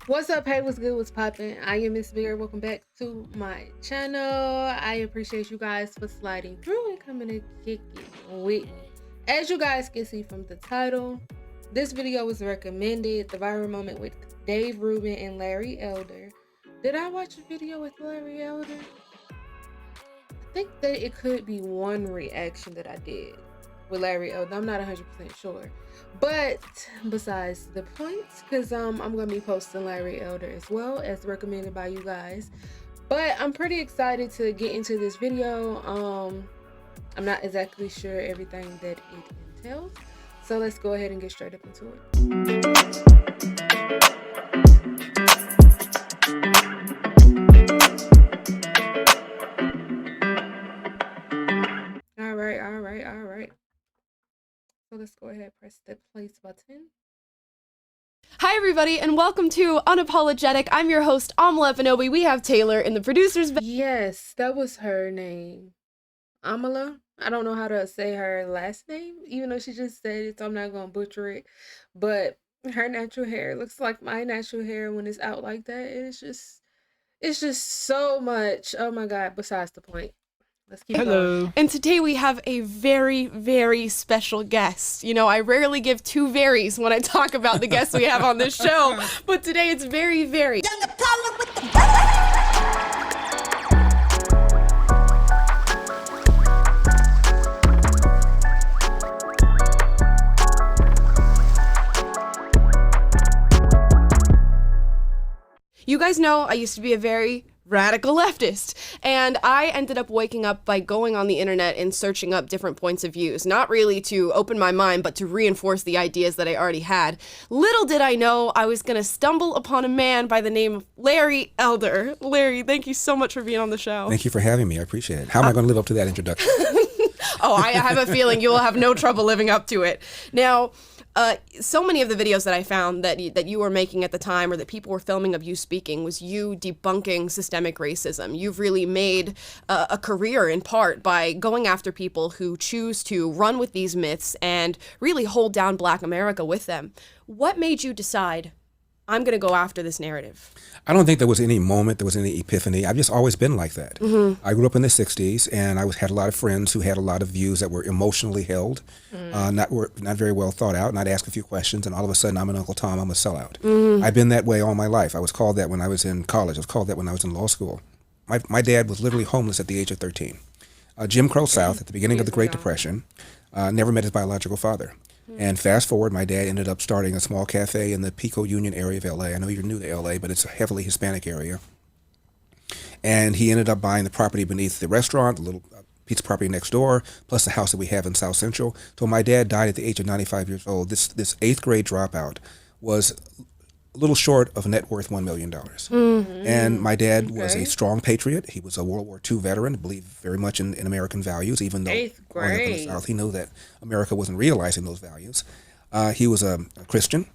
What's up? Hey, what's good? What's poppin'? I am Miss Bear. Welcome back to my channel. I appreciate you guys for sliding through and coming to kick it with me. As you guys can see from the title, this video was recommended. The viral moment with Dave Rubin and Larry Elder. Did I watch a video with Larry Elder? I think that it could be one reaction that I did with Larry Elder. I'm not 100% sure. But besides the point, because I'm gonna be posting Larry Elder as well as recommended by you guys. But I'm pretty excited to get into this video. I'm not exactly sure everything that it entails. So let's go ahead and get straight up into it. All right. So let's go ahead and press the play button. Hi everybody and welcome to Unapologetic. I'm your host Amala Ekpunobi. We have Taylor in the producer's Yes, that was her name. Amala. I don't know how to say her last name, even though she just said it, so I'm not gonna butcher it. But her natural hair looks like my natural hair when it's out like that. It's just so much. Oh my god, besides the point. Let's keep going. And today we have a very, very special guest. You know, I rarely give two varies when I talk about the guests we have on this show, but today it's very, very. You guys know I used to be a very radical leftist, and I ended up waking up by going on the internet and searching up different points of views, not really to open my mind, but to reinforce the ideas that I already had. Little did I know I was going to stumble upon a man by the name of Larry Elder. Larry, thank you so much for being on the show. Thank you for having me. I appreciate it. How am I going to live up to that introduction? Oh, I have a feeling you will have no trouble living up to it. Now, so many of the videos that I found that you were making at the time, or that people were filming of you speaking, was you debunking systemic racism. You've really made a career in part by going after people who choose to run with these myths and really hold down Black America with them. What made you decide, I'm going to go after this narrative? I don't think there was any moment, there was any epiphany. I've just always been like that. I grew up in the 60s, and I had a lot of friends who had a lot of views that were emotionally held, not very well thought out, and I'd ask a few questions, and all of a sudden, I'm an Uncle Tom, I'm a sellout. I've been that way all my life. I was called that when I was in college. I was called that when I was in law school. My dad was literally homeless at the age of 13. Jim Crow South, at the beginning of the Great Depression, never met his biological father. And fast forward, my dad ended up starting a small cafe in the Pico Union area of LA. I know you're new to LA, but it's a heavily Hispanic area. And he ended up buying the property beneath the restaurant, the little pizza property next door, plus the house that we have in South Central. So my dad died at the age of 95 years old. This eighth grade dropout was a little short of net worth $1 million. And my dad was a strong patriot. He was a World War II veteran, believed very much in American values, even though growing up in the South, he knew that America wasn't realizing those values. He was a Christian.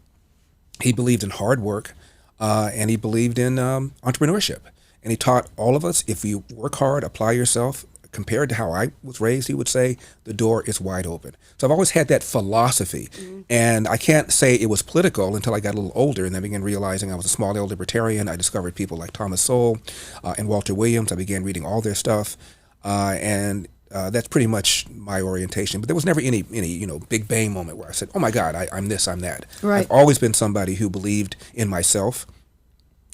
He believed in hard work, and he believed in entrepreneurship. And he taught all of us, if you work hard, apply yourself, compared to how I was raised, he would say, the door is wide open. So I've always had that philosophy. And I can't say it was political until I got a little older and I began realizing I was a small L libertarian. I discovered people like Thomas Sowell and Walter Williams. I began reading all their stuff. And that's pretty much my orientation. But there was never any big bang moment where I said, oh my God, I'm this, I'm that. Right. I've always been somebody who believed in myself.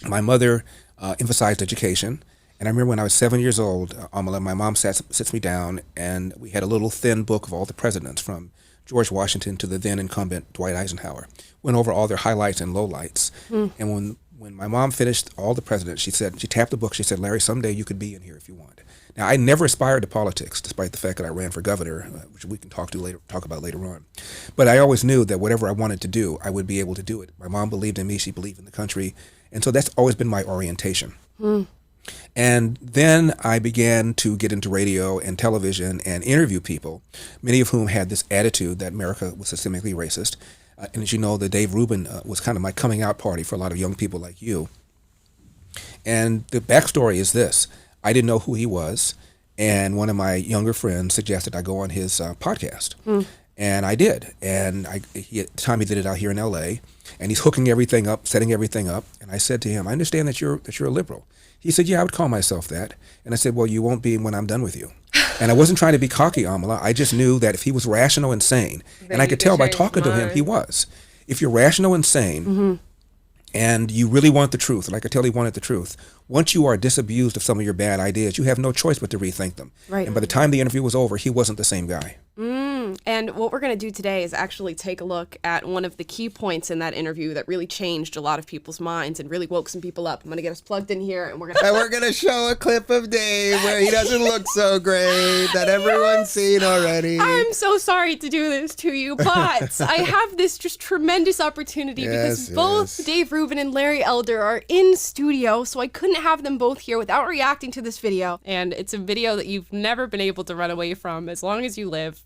My mother emphasized education. And I remember when I was 7 years old, Amala, my mom sits me down, and we had a little thin book of all the presidents, from George Washington to the then incumbent Dwight Eisenhower. Went over all their highlights and lowlights. And when my mom finished all the presidents, she tapped the book, she said, Larry, someday you could be in here if you want. Now, I never aspired to politics, despite the fact that I ran for governor, which we can talk about later on. But I always knew that whatever I wanted to do, I would be able to do it. My mom believed in me, she believed in the country, and so that's always been my orientation. And then I began to get into radio and television and interview people, many of whom had this attitude that America was systemically racist. And as you know, the Dave Rubin was kind of my coming out party for a lot of young people like you. And the backstory is this. I didn't know who he was, and one of my younger friends suggested I go on his podcast. And I did. And at the time he did it out here in L.A., and he's hooking everything up, setting everything up. And I said to him, I understand that you're a liberal. He said, yeah, I would call myself that. And I said, well, you won't be when I'm done with you. And I wasn't trying to be cocky, Amala. I just knew that if he was rational and sane, and I could tell by talking to him, he was. If you're rational and sane, and you really want the truth, and I could tell he wanted the truth, once you are disabused of some of your bad ideas, you have no choice but to rethink them. Right. And by the time the interview was over, he wasn't the same guy. And what we're going to do today is actually take a look at one of the key points in that interview that really changed a lot of people's minds and really woke some people up. I'm going to get us plugged in here, and we're going to show a clip of Dave where he doesn't look so great that everyone's seen already. I'm so sorry to do this to you, but I have this just tremendous opportunity because both Dave Rubin and Larry Elder are in studio, so I couldn't have them both here without reacting to this video. And it's a video that you've never been able to run away from as long as you live.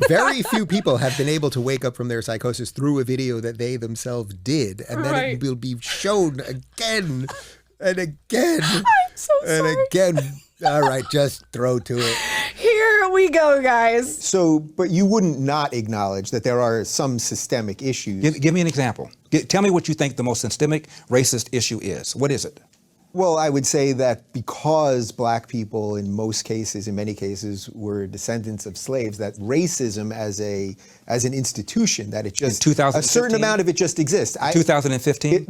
Very few people have been able to wake up from their psychosis through a video that they themselves did, and then it will be shown again and again. I'm so sorry. And again. All right, just throw to it. Here we go, guys. So, but you wouldn't not acknowledge that there are some systemic issues. Give me an example. Tell me what you think the most systemic racist issue is. What is it? Well, I would say that because black people in most cases, in many cases, were descendants of slaves, that racism as an institution, that it just, a certain amount of it just exists. 2015?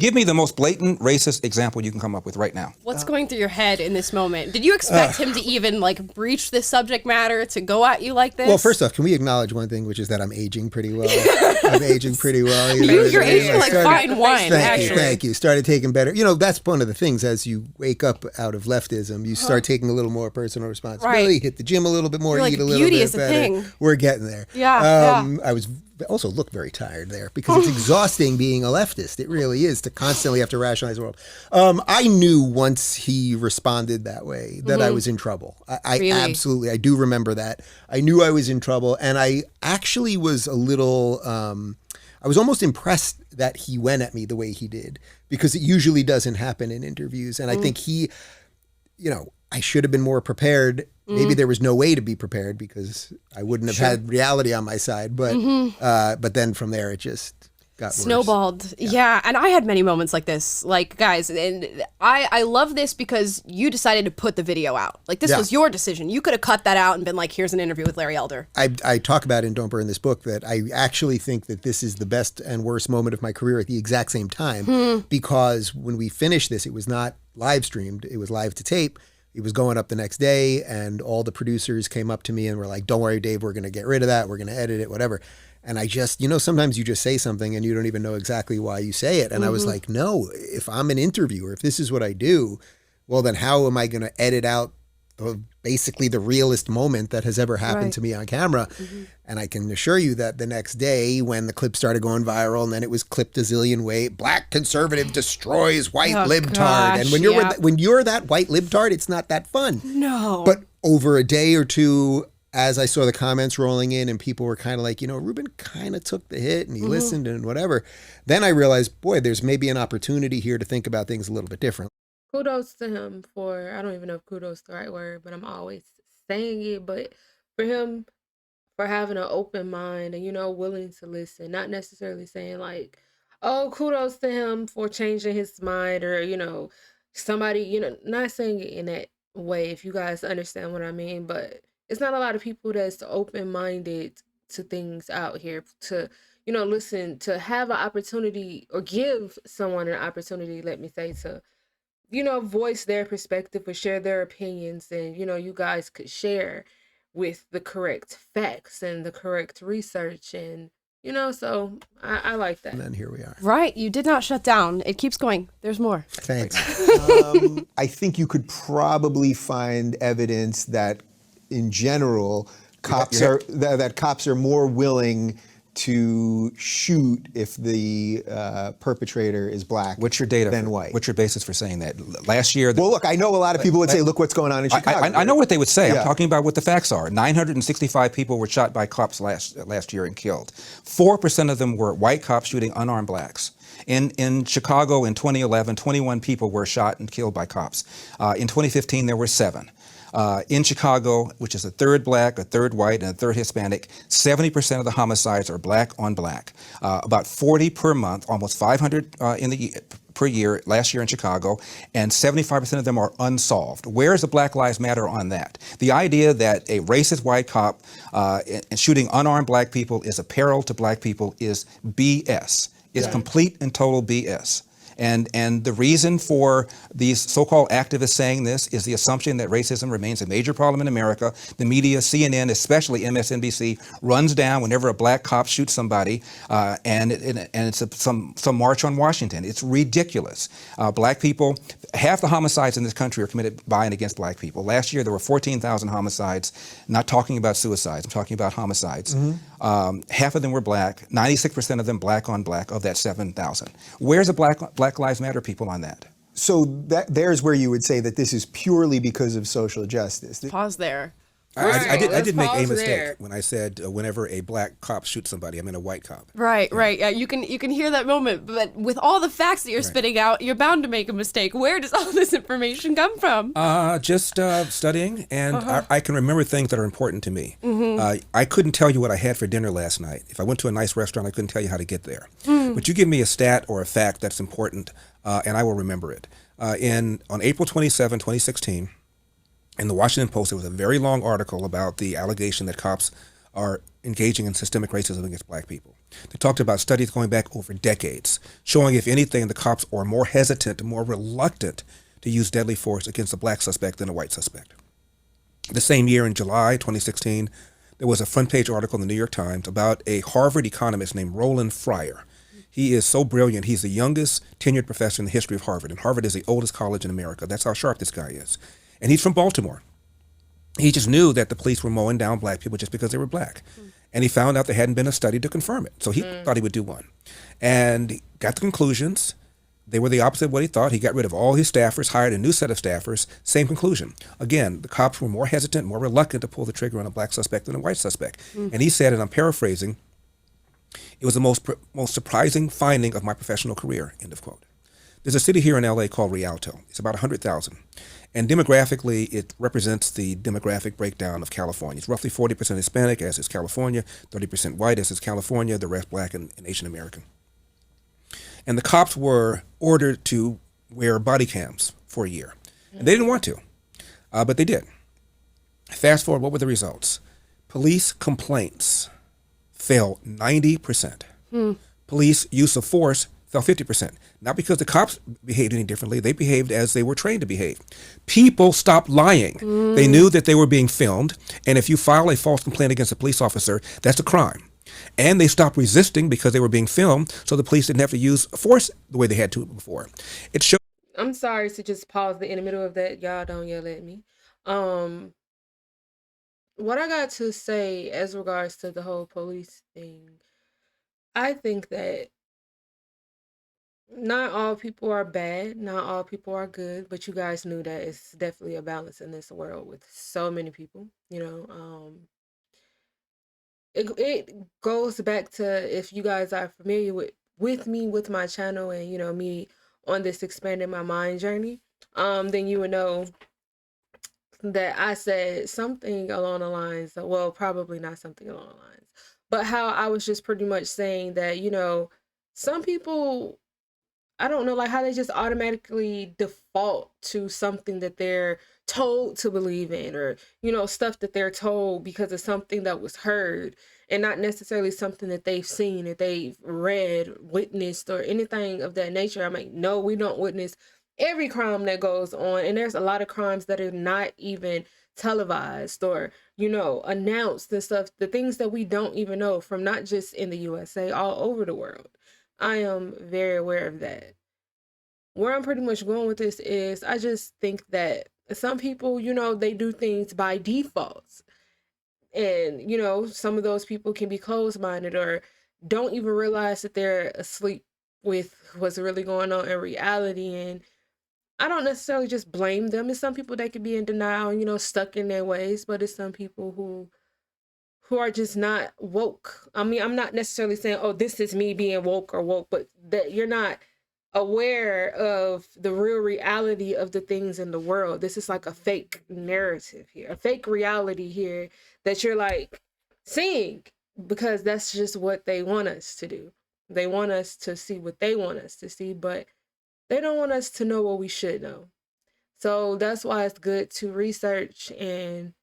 Give me the most blatant racist example you can come up with right now. What's going through your head in this moment? Did you expect him to even like breach this subject matter, to go at you like this? Well, first off, can we acknowledge one thing, which is that I'm aging pretty well. I'm aging pretty well. You're aging like fine wine, actually. Thank you. Started taking better. You know, that's one of the things. As you wake up out of leftism, you start taking a little more personal responsibility, hit the gym a little bit more, eat a little bit better. Thing. We're getting there. I was also look very tired there because it's exhausting being a leftist. It really is, to constantly have to rationalize the world. I knew once he responded that way that I was in trouble. I absolutely, I do remember that. I knew I was in trouble, and I actually was a little, I was almost impressed that he went at me the way he did, because it usually doesn't happen in interviews. And I think he, you know, I should have been more prepared. Maybe there was no way to be prepared because I wouldn't have had reality on my side. But then from there, it just got snowballed. Worse. Yeah. And I had many moments like this. Like, guys, and I love this because you decided to put the video out. Like, this was your decision. You could have cut that out and been like, here's an interview with Larry Elder. I talk about in Don't Burn This Book that I actually think that this is the best and worst moment of my career at the exact same time, because when we finished this, it was not live streamed. It was live to tape. It was going up the next day, and all the producers came up to me and were like, don't worry, Dave, we're going to get rid of that. We're going to edit it, whatever. And I just, you know, sometimes you just say something and you don't even know exactly why you say it. And I was like, no, if I'm an interviewer, if this is what I do, well, then how am I going to edit out basically the realest moment that has ever happened to me on camera? And I can assure you that the next day, when the clip started going viral, and then it was clipped a zillion ways, black conservative destroys white libtard. And when you're that white libtard, it's not that fun. No. But over a day or two, as I saw the comments rolling in and people were kind of like, you know, Rubin kind of took the hit and he listened and whatever, then I realized, boy, there's maybe an opportunity here to think about things a little bit different. Kudos to him for, I don't even know if kudos is the right word, but I'm always saying it, but for him, for having an open mind and, you know, willing to listen, not necessarily saying like, oh, kudos to him for changing his mind, or, you know, somebody, you know, not saying it in that way, if you guys understand what I mean, but it's not a lot of people that's open-minded to things out here, to, you know, listen, to have an opportunity, or give someone an opportunity, let me say, to, you know, voice their perspective or share their opinions. And, you know, you guys could share with the correct facts and the correct research. And, you know, so I like that. And then here we are. Right. You did not shut down. It keeps going. There's more. Thanks. I think you could probably find evidence that, in general, cops are more willing to shoot if the perpetrator is black What's your data than white. What's your basis for saying that? Last year... Well, look, I know a lot of people would say, look what's going on in Chicago. I know what they would say. Yeah. I'm talking about what the facts are. 965 people were shot by cops last year and killed. 4% of them were white cops shooting unarmed blacks. In Chicago in 2011, 21 people were shot and killed by cops. In 2015, there were 7. In Chicago, which is a third black, a third white, and a third Hispanic, 70% of the homicides are black on black. About 40 per month, almost 500 per year last year in Chicago, and 75% of them are unsolved. Where is the Black Lives Matter on that? The idea that a racist white cop shooting unarmed black people is a peril to black people is BS. It's complete and total BS. And the reason for these so-called activists saying this is the assumption that racism remains a major problem in America. The media, CNN, especially MSNBC, runs down whenever a black cop shoots somebody, and it's some march on Washington. It's ridiculous. Black people, half the homicides in this country are committed by and against black people. Last year there were 14,000 homicides. Not talking about suicides. I'm talking about homicides. Half of them were black. 96% of them black on black of that 7,000. Where's the Black Lives Matter people on that? So there's where you would say that this is purely because of social justice. Pause there. I did make a pause mistake there. when I said whenever a black cop shoots somebody, I meant a white cop. Right. Yeah, you can hear that moment, but with all the facts that you're spitting out, you're bound to make a mistake. Where does all this information come from? Just studying, and I can remember things that are important to me. I couldn't tell you what I had for dinner last night. If I went to a nice restaurant, I couldn't tell you how to get there. But you give me a stat or a fact that's important, and I will remember it. On April 27, 2016, in the Washington Post, there was a very long article about the allegation that cops are engaging in systemic racism against black people. They talked about studies going back over decades, showing, if anything, the cops are more hesitant, more reluctant to use deadly force against a black suspect than a white suspect. The same year, in July 2016, there was a front-page article in the New York Times about a Harvard economist named Roland Fryer. He is so brilliant. He's the youngest tenured professor in the history of Harvard, and Harvard is the oldest college in America. That's how sharp this guy is. And he's from Baltimore. He just knew that the police were mowing down black people just because they were black. And he found out there hadn't been a study to confirm it. So he thought he would do one. And he got the conclusions. They were the opposite of what he thought. He got rid of all his staffers, hired a new set of staffers. Same conclusion. Again, the cops were more hesitant, more reluctant to pull the trigger on a black suspect than a white suspect. And he said, and I'm paraphrasing, it was the most surprising finding of my professional career, end of quote. There's a city here in LA called Rialto. It's about 100,000. And demographically, it represents the demographic breakdown of California. It's roughly 40% Hispanic, as is California, 30% white, as is California, the rest black and Asian American. And the cops were ordered to wear body cams for a year. And they didn't want to, but they did. Fast forward, what were the results? Police complaints fell 90%. Police use of force fell 50%. Not because the cops behaved any differently. They behaved as they were trained to behave. People stopped lying. They knew that they were being filmed. And if you file a false complaint against a police officer, that's a crime. And they stopped resisting because they were being filmed. So the police didn't have to use force the way they had to before. It showed. I'm sorry to just pause in the middle of that. Y'all don't yell at me. What I got to say as regards to the whole police thing, I think that not all people are bad, not all people are good, but you guys knew that it's definitely a balance in this world with so many people, it goes back to, if you guys are familiar with me, with my channel, and me on this expanding my mind journey, then you would know that I said something along the lines, well, probably not something along the lines, but how I was just pretty much saying that, some people, I don't know, like how they just automatically default to something that they're told to believe in, or, stuff that they're told because of something that was heard, and not necessarily something that they've seen, that they've read, witnessed, or anything of that nature. I mean, no, we don't witness every crime that goes on, and there's a lot of crimes that are not even televised or, announced and stuff, the things that we don't even know, from not just in the USA, all over the world. I am very aware of that. Where I'm pretty much going with this is, I just think that some people, they do things by default. And, some of those people can be closed-minded or don't even realize that they're asleep with what's really going on in reality. And I don't necessarily just blame them. It's some people that could be in denial and, stuck in their ways, but it's some people who are just not woke. I mean, I'm not necessarily saying, oh, this is me being woke or woke, but that you're not aware of the real reality of the things in the world. This is like a fake narrative here, a fake reality here that you're like seeing, because that's just what they want us to do. They want us to see what they want us to see, but they don't want us to know what we should know. So that's why it's good to research and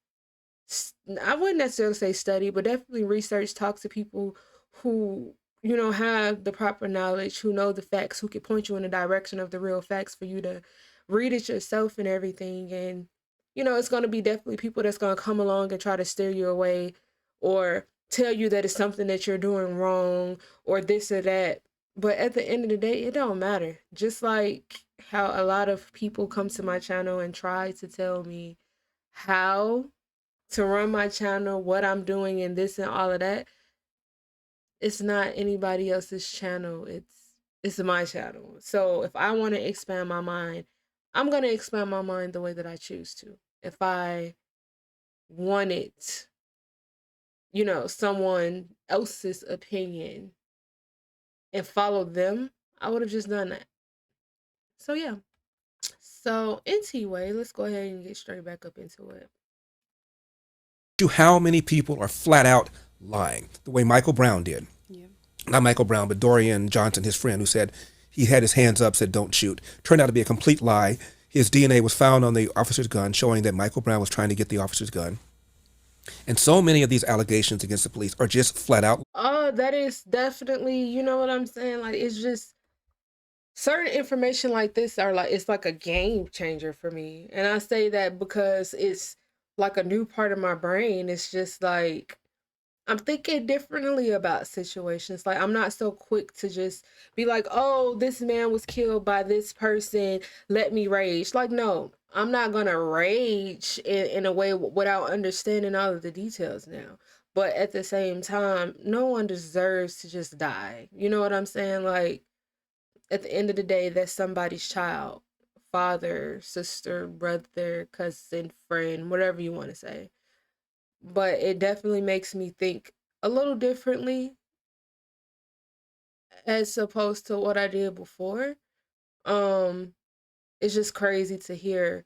I wouldn't necessarily say study, but definitely research, talk to people who, you know, have the proper knowledge, who know the facts, who can point you in the direction of the real facts for you to read it yourself and everything. And, you know, it's going to be definitely people that's going to come along and try to steer you away or tell you that it's something that you're doing wrong or this or that. But at the end of the day, it don't matter. Just like how a lot of people come to my channel and try to tell me how to run my channel, what I'm doing and this and all of that. It's not anybody else's channel. It's my channel. So if I want to expand my mind, I'm going to expand my mind the way that I choose to. If I wanted, you know, someone else's opinion and followed them, I would have just done that. So yeah. So anyway, let's go ahead and get straight back up into it. How many people are flat out lying the way Michael Brown did. Yeah. Not Michael Brown, but Dorian Johnson, his friend, who said he had his hands up, said don't shoot. Turned out to be a complete lie. His DNA was found on the officer's gun, showing that Michael Brown was trying to get the officer's gun. And so many of these allegations against the police are just flat out. Oh, that is definitely, you know what I'm saying? Like, it's just certain information like this are like, it's like a game changer for me. And I say that because it's like a new part of my brain. It's just like, I'm thinking differently about situations. Like, I'm not so quick to just be like, oh, this man was killed by this person, let me rage. Like, no, I'm not gonna rage in a way without understanding all of the details now. But at the same time, no one deserves to just die. You know what I'm saying? Like, at the end of the day, that's somebody's child. Father, sister, brother, cousin, friend, whatever you want to say. But it definitely makes me think a little differently as opposed to what I did before. It's just crazy to hear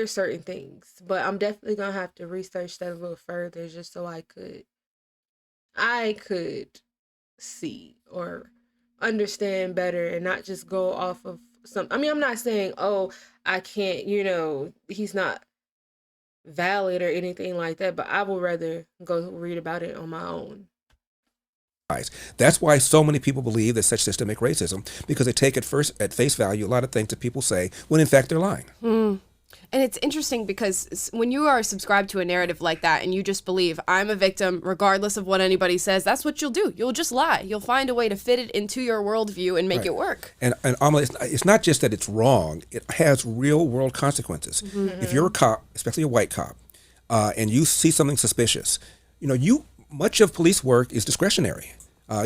certain things, but I'm definitely gonna have to research that a little further just so I could see or understand better and not just go off of some. I mean, I'm not saying, oh, I can't, you know, he's not valid or anything like that, but I would rather go read about it on my own. That's why so many people believe there's such systemic racism, because they take at face value a lot of things that people say when in fact they're lying. And it's interesting because when you are subscribed to a narrative like that and you just believe I'm a victim regardless of what anybody says, that's what you'll do. You'll just lie. You'll find a way to fit it into your worldview and make it work. And Amala, it's not just that it's wrong. It has real world consequences. If you're a cop, especially a white cop, and you see something suspicious, you know, much of police work is discretionary.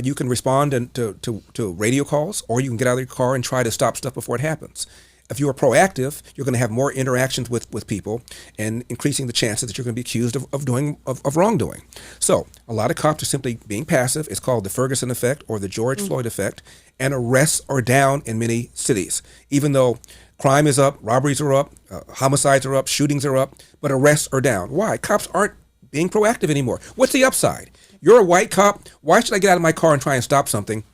You can respond to radio calls, or you can get out of your car and try to stop stuff before it happens. If you are proactive, you're going to have more interactions with people and increasing the chances that you're going to be accused of wrongdoing. So a lot of cops are simply being passive. It's called the Ferguson effect or the George Floyd effect, and arrests are down in many cities. Even though crime is up, robberies are up, homicides are up, shootings are up, but arrests are down. Why? Cops aren't being proactive anymore. What's the upside? You're a white cop. Why should I get out of my car and try and stop something?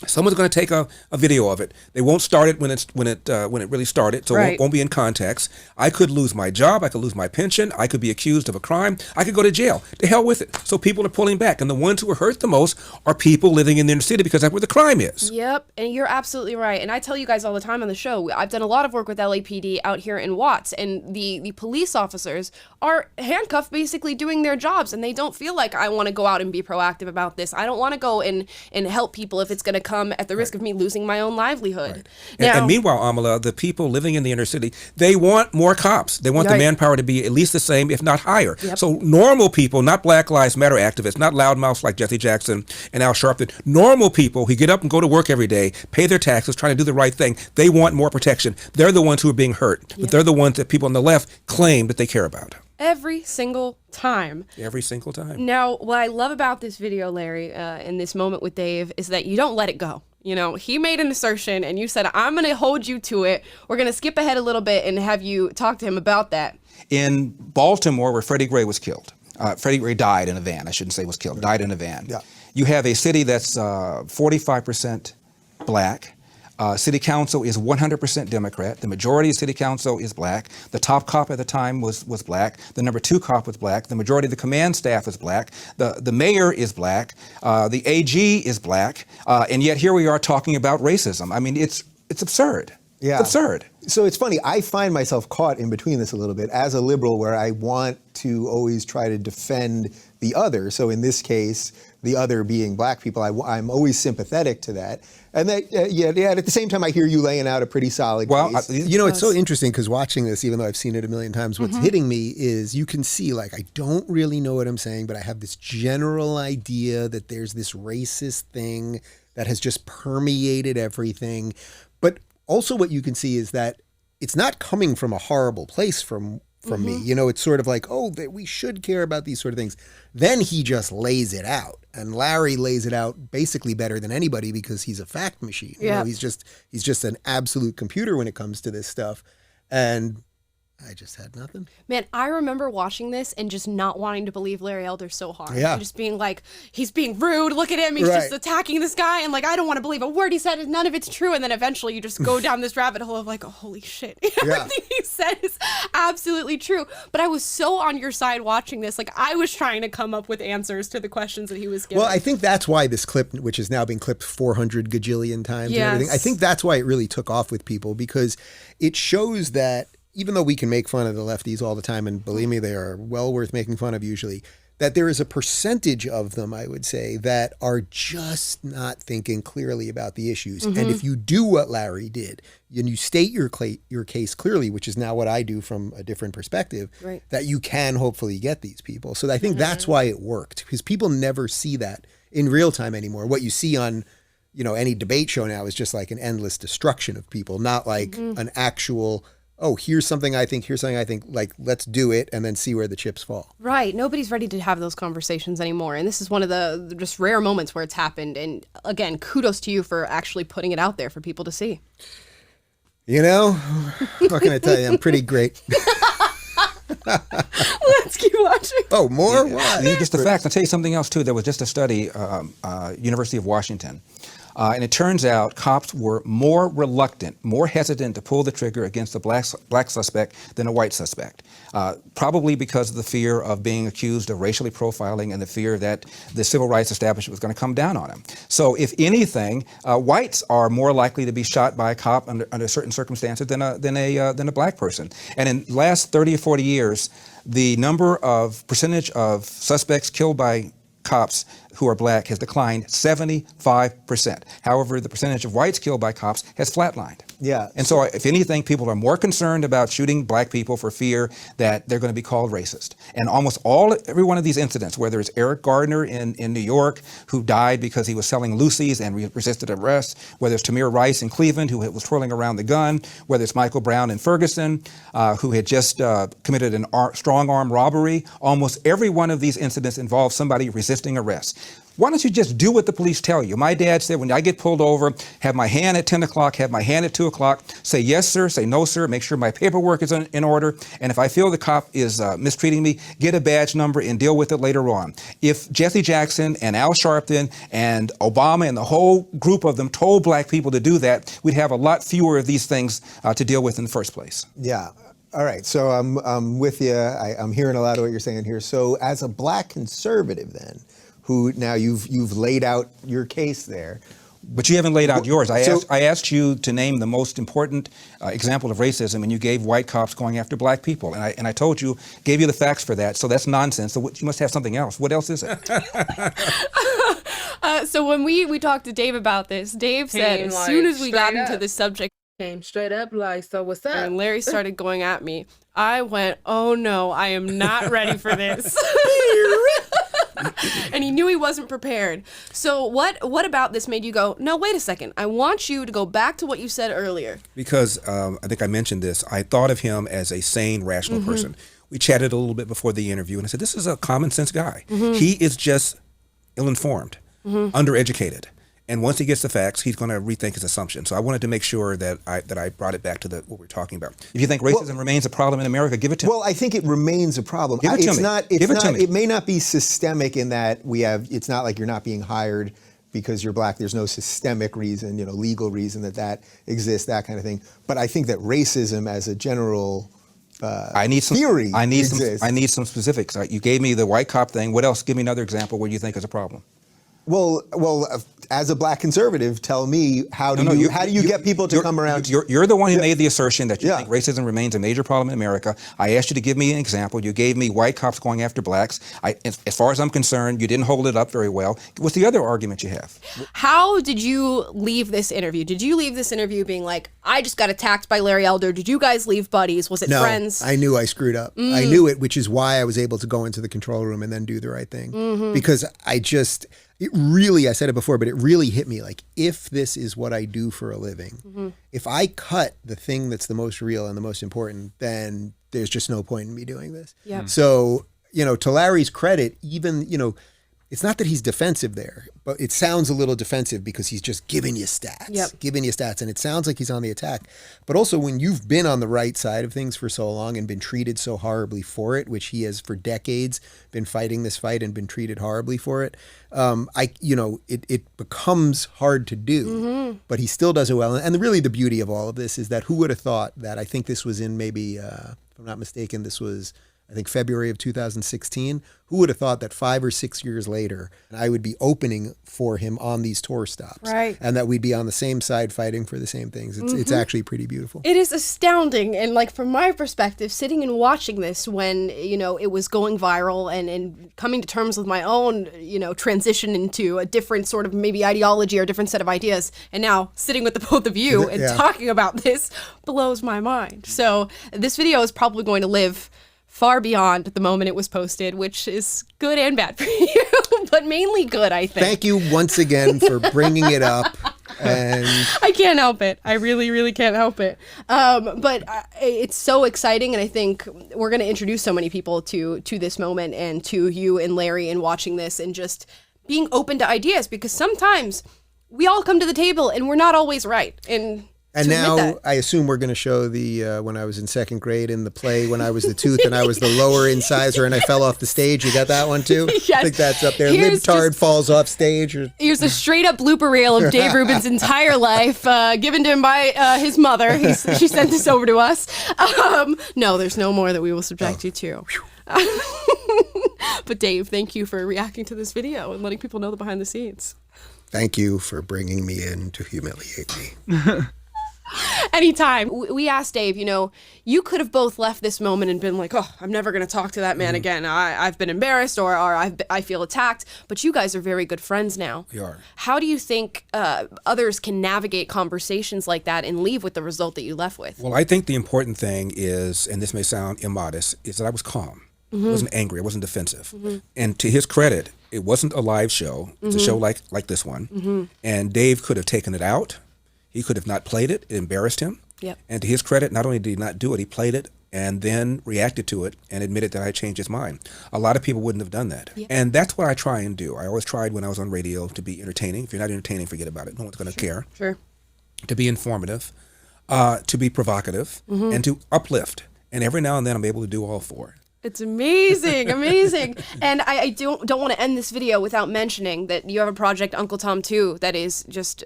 Someone's going to take a video of it. They won't start it when it really started, so it won't be in context. I could lose my job. I could lose my pension. I could be accused of a crime. I could go to jail. To hell with it. So people are pulling back, and the ones who are hurt the most are people living in the inner city, because that's where the crime is. Yep, and you're absolutely right. And I tell you guys all the time on the show, I've done a lot of work with LAPD out here in Watts, and the police officers are handcuffed, basically doing their jobs, and they don't feel like, I want to go out and be proactive about this. I don't want to go and help people if it's going to come at the risk of me losing my own livelihood. Now, and meanwhile, Amala, the people living in the inner city, they want more cops. They want the manpower to be at least the same, if not higher. Yep. So normal people, not Black Lives Matter activists, not loudmouths like Jesse Jackson and Al Sharpton, normal people who get up and go to work every day, pay their taxes, trying to do the right thing, they want more protection. They're the ones who are being hurt, but they're the ones that people on the left claim that they care about. Every single time. Every single time. Now, what I love about this video, Larry, in this moment with Dave, is that you don't let it go. You know, he made an assertion and you said, I'm going to hold you to it. We're going to skip ahead a little bit and have you talk to him about that. In Baltimore, where Freddie Gray was killed, Freddie Gray died in a van. I shouldn't say was killed, died in a van. Yeah. You have a city that's 45% black. City council is 100% Democrat. The majority of city council is black. The top cop at the time was black. The number 2 cop was black. The majority of the command staff is black. The mayor is black. The AG is black. And yet here we are talking about racism. I mean, it's absurd. Yeah. It's absurd. So it's funny, I find myself caught in between this a little bit as a liberal where I want to always try to defend the other. So in this case, the other being black people, I'm always sympathetic to that. And that, at the same time, I hear you laying out a pretty solid case. You know, it's so interesting because watching this, even though I've seen it a million times, what's hitting me is you can see, like, I don't really know what I'm saying, but I have this general idea that there's this racist thing that has just permeated everything. But also what you can see is that it's not coming from a horrible place from me. You know, it's sort of like, oh, that we should care about these sort of things. Then he just lays it out. And Larry lays it out basically better than anybody because he's a fact machine. You know, he's just an absolute computer when it comes to this stuff. And I just had nothing. Man, I remember watching this and just not wanting to believe Larry Elder so hard. Yeah. And just being like, he's being rude. Look at him. He's just attacking this guy. And like, I don't want to believe a word he said. None of it's true. And then eventually you just go down this rabbit hole of like, oh, holy shit. Everything he said is absolutely true. But I was so on your side watching this. Like, I was trying to come up with answers to the questions that he was giving. Well, I think that's why this clip, which is now being clipped 400 gajillion times and everything, I think that's why it really took off with people because it shows that even though we can make fun of the lefties all the time, and believe me, they are well worth making fun of usually, that there is a percentage of them, I would say, that are just not thinking clearly about the issues. And if you do what Larry did, and you state your case clearly, which is now what I do from a different perspective, that you can hopefully get these people. So I think that's why it worked, because people never see that in real time anymore. What you see on, you know, any debate show now is just like an endless destruction of people, not like an actual, oh, here's something I think, like, let's do it and then see where the chips fall. Right. Nobody's ready to have those conversations anymore. And this is one of the just rare moments where it's happened. And again, kudos to you for actually putting it out there for people to see. You know, what can I tell you? I'm pretty great. Let's keep watching. Oh, more? What? Just the fact, I'll tell you something else too. There was just a study, University of Washington. And it turns out cops were more reluctant, more hesitant to pull the trigger against a black suspect than a white suspect, probably because of the fear of being accused of racially profiling and the fear that the civil rights establishment was going to come down on them. So if anything, whites are more likely to be shot by a cop under certain circumstances than a black person. And in the last 30 or 40 years, the percentage of suspects killed by cops who are black has declined 75%. However, the percentage of whites killed by cops has flatlined. Yeah. And so if anything, people are more concerned about shooting black people for fear that they're going to be called racist. And almost every one of these incidents, whether it's Eric Gardner in New York, who died because he was selling Lucy's and resisted arrest, whether it's Tamir Rice in Cleveland, who was twirling around the gun, whether it's Michael Brown in Ferguson, who had just committed a strong-arm robbery, almost every one of these incidents involved somebody resisting arrest. Why don't you just do what the police tell you? My dad said, when I get pulled over, have my hand at 10 o'clock, have my hand at 2 o'clock, say yes, sir, say no, sir, make sure my paperwork is in order. And if I feel the cop is mistreating me, get a badge number and deal with it later on. If Jesse Jackson and Al Sharpton and Obama and the whole group of them told black people to do that, we'd have a lot fewer of these things to deal with in the first place. Yeah. All right. So I'm with you. I'm hearing a lot of what you're saying here. So as a black conservative then, who now you've laid out your case there. But you haven't laid out yours. I asked you to name the most important example of racism, and you gave white cops going after black people. And I told you, gave you the facts for that. So that's nonsense. So you must have something else. What else is it? So when we talked to Dave about this, Dave said as soon as we got into this subject, came straight up like, so what's up? and Larry started going at me, I went, oh no, I am not ready for this. And he knew he wasn't prepared. So what about this made you go, no, wait a second. I want you to go back to what you said earlier. Because I think I mentioned this. I thought of him as a sane, rational person. We chatted a little bit before the interview, and I said, this is a common sense guy. He is just ill-informed, undereducated. And once he gets the facts, he's going to rethink his assumption. So I wanted to make sure that I brought it back to what we're talking about. If you think racism remains a problem in America, give it to me. Well, I think it remains a problem. Give it to It's me. not. Give it to me. It may not be systemic in that it's not like you're not being hired because you're black. There's no systemic reason, legal reason that exists, that kind of thing. But I think that racism as a general theory exists. I need some specifics. You gave me the white cop thing. What else? Give me another example where you think is a problem. Well, as a black conservative, tell me how do you get people to come around? You're the one who made the assertion that you think racism remains a major problem in America. I asked you to give me an example. You gave me white cops going after blacks. As far as I'm concerned, you didn't hold it up very well. What's the other argument you have? How did you leave this interview? Did you leave this interview being like, I just got attacked by Larry Elder? Did you guys leave buddies? Was it friends? I knew I screwed up. I knew it, which is why I was able to go into the control room and then do the right thing. Because I said it before, but it really hit me like, if this is what I do for a living, if I cut the thing that's the most real and the most important, then there's just no point in me doing this. Yeah. So, to Larry's credit, even, it's not that he's defensive there, but it sounds a little defensive because he's just giving you stats, and it sounds like he's on the attack. But also when you've been on the right side of things for so long and been treated so horribly for it, which he has for decades been fighting this fight and been treated horribly for it, it becomes hard to do, but he still does it well. And really the beauty of all of this is that who would have thought that, I think this was in maybe, if I'm not mistaken, this was, I think, February of 2016. Who would have thought that 5 or 6 years later, I would be opening for him on these tour stops, right? And that we'd be on the same side fighting for the same things. It's actually pretty beautiful. It is astounding. And like, from my perspective, sitting and watching this when, it was going viral and coming to terms with my own, transition into a different sort of maybe ideology or different set of ideas. And now sitting with the both of you and talking about this blows my mind. So this video is probably going to live far beyond the moment it was posted, which is good and bad for you, but mainly good, I think. Thank you once again for bringing it up. And I can't help it. I really, really can't help it. But it's so exciting, and I think we're going to introduce so many people to this moment and to you and Larry and watching this and just being open to ideas, because sometimes we all come to the table and we're not always right. And now I assume we're going to show the when I was in second grade in the play when I was the tooth and I was the lower incisor and I fell off the stage. You got that one too? Yes. I think that's up there. Libtard falls off stage. Here's a straight up blooper reel of Dave Rubin's entire life, given to him by his mother. She sent this over to us. No, there's no more that we will subject you to. But Dave, thank you for reacting to this video and letting people know the behind the scenes. Thank you for bringing me in to humiliate me. Anytime. We asked Dave, you could have both left this moment and been like, oh, I'm never going to talk to that man again. I've been embarrassed or I feel attacked. But you guys are very good friends now. We are. How do you think others can navigate conversations like that and leave with the result that you left with? Well, I think the important thing is, and this may sound immodest, is that I was calm. I wasn't angry. I wasn't defensive. And to his credit, it wasn't a live show. It's a show like this one. And Dave could have taken it out. He could have not played it. It embarrassed him. Yep. And to his credit, not only did he not do it, he played it and then reacted to it and admitted that I changed his mind. A lot of people wouldn't have done that. Yep. And that's what I try and do. I always tried when I was on radio to be entertaining. If you're not entertaining, forget about it. No one's going to care. Sure. To be informative, to be provocative, and to uplift. And every now and then I'm able to do all four. It's amazing, amazing. And I don't want to end this video without mentioning that you have a project, Uncle Tom 2, that is just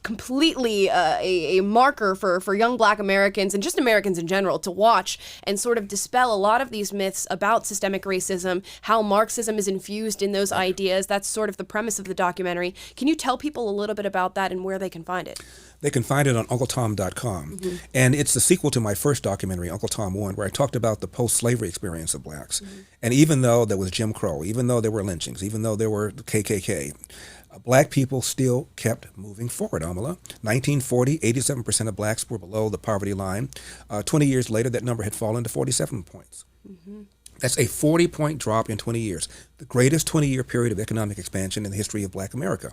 completely a marker for young Black Americans and just Americans in general to watch and sort of dispel a lot of these myths about systemic racism, how Marxism is infused in those ideas. That's sort of the premise of the documentary. Can you tell people a little bit about that and where they can find it? They can find it on UncleTom.com. And it's the sequel to my first documentary, Uncle Tom 1, where I talked about the post-slavery experience of blacks. And even though there was Jim Crow, even though there were lynchings, even though there were the KKK, Black people still kept moving forward, Amala. 1940, 87% of blacks were below the poverty line. 20 years later, that number had fallen to 47 points. That's a 40-point drop in 20 years. The greatest 20-year period of economic expansion in the history of Black America.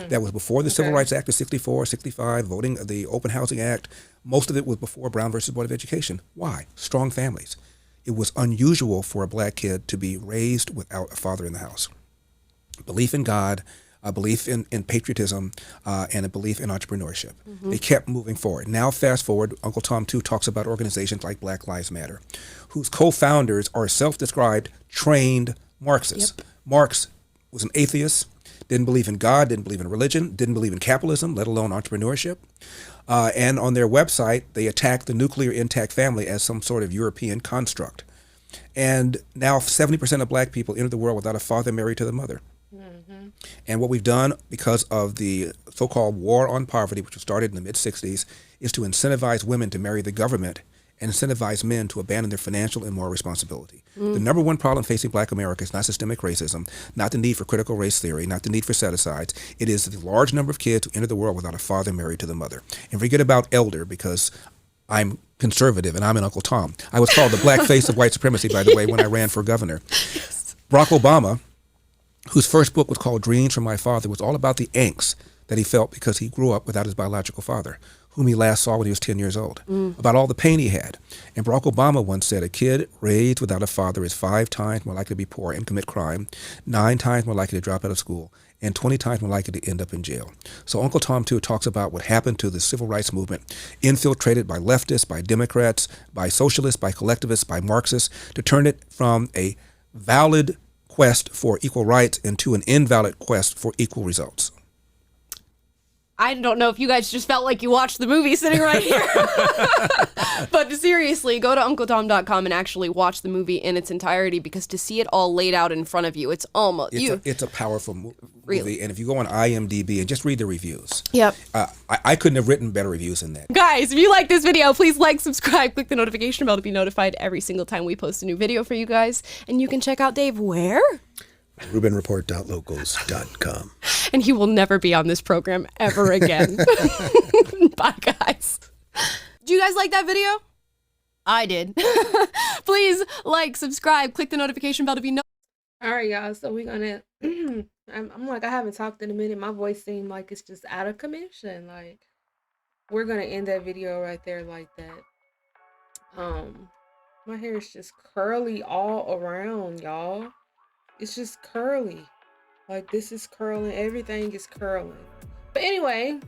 That was before the Civil Rights Act of 64, 65, voting, the Open Housing Act. Most of it was before Brown versus Board of Education. Why? Strong families. It was unusual for a black kid to be raised without a father in the house. Belief in God, a belief in patriotism, and a belief in entrepreneurship. They kept moving forward. Now, fast forward, Uncle Tom too talks about organizations like Black Lives Matter, whose co-founders are self-described trained Marxists. Marx was an atheist, didn't believe in God, didn't believe in religion, didn't believe in capitalism, let alone entrepreneurship. And on their website, they attacked the nuclear intact family as some sort of European construct. And now 70% of black people enter the world without a father married to the mother. And what we've done, because of the so-called war on poverty, which was started in the mid-'60s, is to incentivize women to marry the government and incentivize men to abandon their financial and moral responsibility. The number one problem facing black America is not systemic racism, not the need for critical race theory, not the need for set-asides. It is the large number of kids who enter the world without a father married to the mother. And forget about elder, because I'm conservative and I'm an Uncle Tom. I was called the black face of white supremacy, by the way, when I ran for governor. Barack Obama, whose first book was called Dreams from My Father, was all about the angst that he felt because he grew up without his biological father, whom he last saw when he was 10 years old, about all the pain he had. And Barack Obama once said, a kid raised without a father is 5 times more likely to be poor and commit crime, 9 times more likely to drop out of school, and 20 times more likely to end up in jail. So Uncle Tom, too, talks about what happened to the civil rights movement, infiltrated by leftists, by Democrats, by socialists, by collectivists, by Marxists, to turn it from a valid quest for equal rights into an invalid quest for equal results. I don't know if you guys just felt like you watched the movie sitting right here. But seriously, go to UncleTom.com and actually watch the movie in its entirety, because to see it all laid out in front of you, it's almost... It's a powerful movie. Really? And if you go on IMDb and just read the reviews, Yep. I couldn't have written better reviews than that. Guys, if you like this video, please like, subscribe, click the notification bell to be notified every single time we post a new video for you guys. And you can check out Dave where? RubinReport.locals.com. And he will never be on this program ever again. Bye, guys. Do you guys like that video? I did. Please like, subscribe, click the notification bell to be notified. All right, y'all. So we're gonna. I'm like, I haven't talked in a minute. My voice seemed like it's just out of commission. Like, we're gonna end that video right there like that. My hair is just curly all around, y'all. It's just curly. Like, this is curling. Everything is curling. But anyway,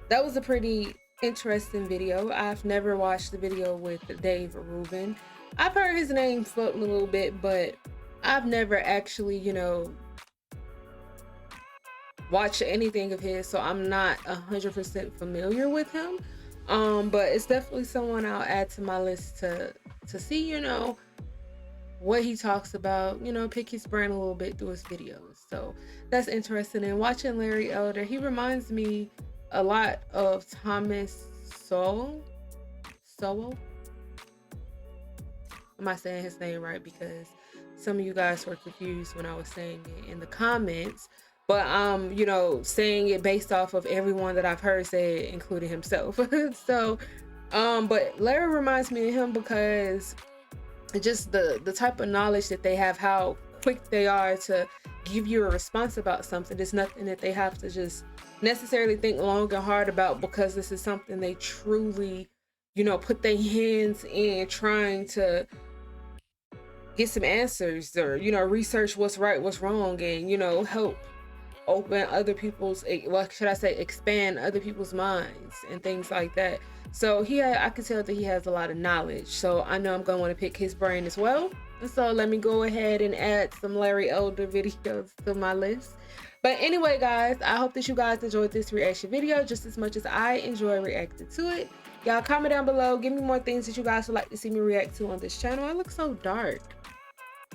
that was a pretty interesting video. I've never watched the video with Dave Rubin. I've heard his name floating a little bit, but I've never actually, watched anything of his, so I'm not 100% familiar with him. But it's definitely someone I'll add to my list to see, what he talks about, pick his brain a little bit through his videos. So that's interesting. And watching Larry Elder, he reminds me a lot of Thomas Sowell. Am I saying his name right? Because some of you guys were confused when I was saying it in the comments. But saying it based off of everyone that I've heard say it, including himself. So, but Larry reminds me of him because just the type of knowledge that they have, how quick they are to give you a response about something. It's nothing that they have to just necessarily think long and hard about, because this is something they truly, put their hands in trying to get some answers, or, research what's right, what's wrong, and, help open other people's, expand other people's minds and things like that. So I could tell that he has a lot of knowledge. So I know I'm going to want to pick his brain as well. And so let me go ahead and add some Larry Elder videos to my list. But anyway, guys, I hope that you guys enjoyed this reaction video just as much as I enjoy reacting to it. Y'all comment down below. Give me more things that you guys would like to see me react to on this channel. I look so dark.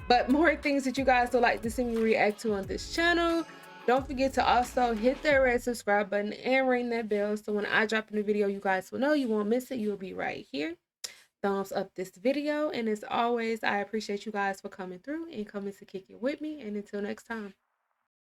But more things that you guys would like to see me react to on this channel. Don't forget to also hit that red subscribe button and ring that bell, so when I drop a new video, you guys will know. You won't miss it. You'll be right here. Thumbs up this video. And as always, I appreciate you guys for coming through and coming to kick it with me. And until next time.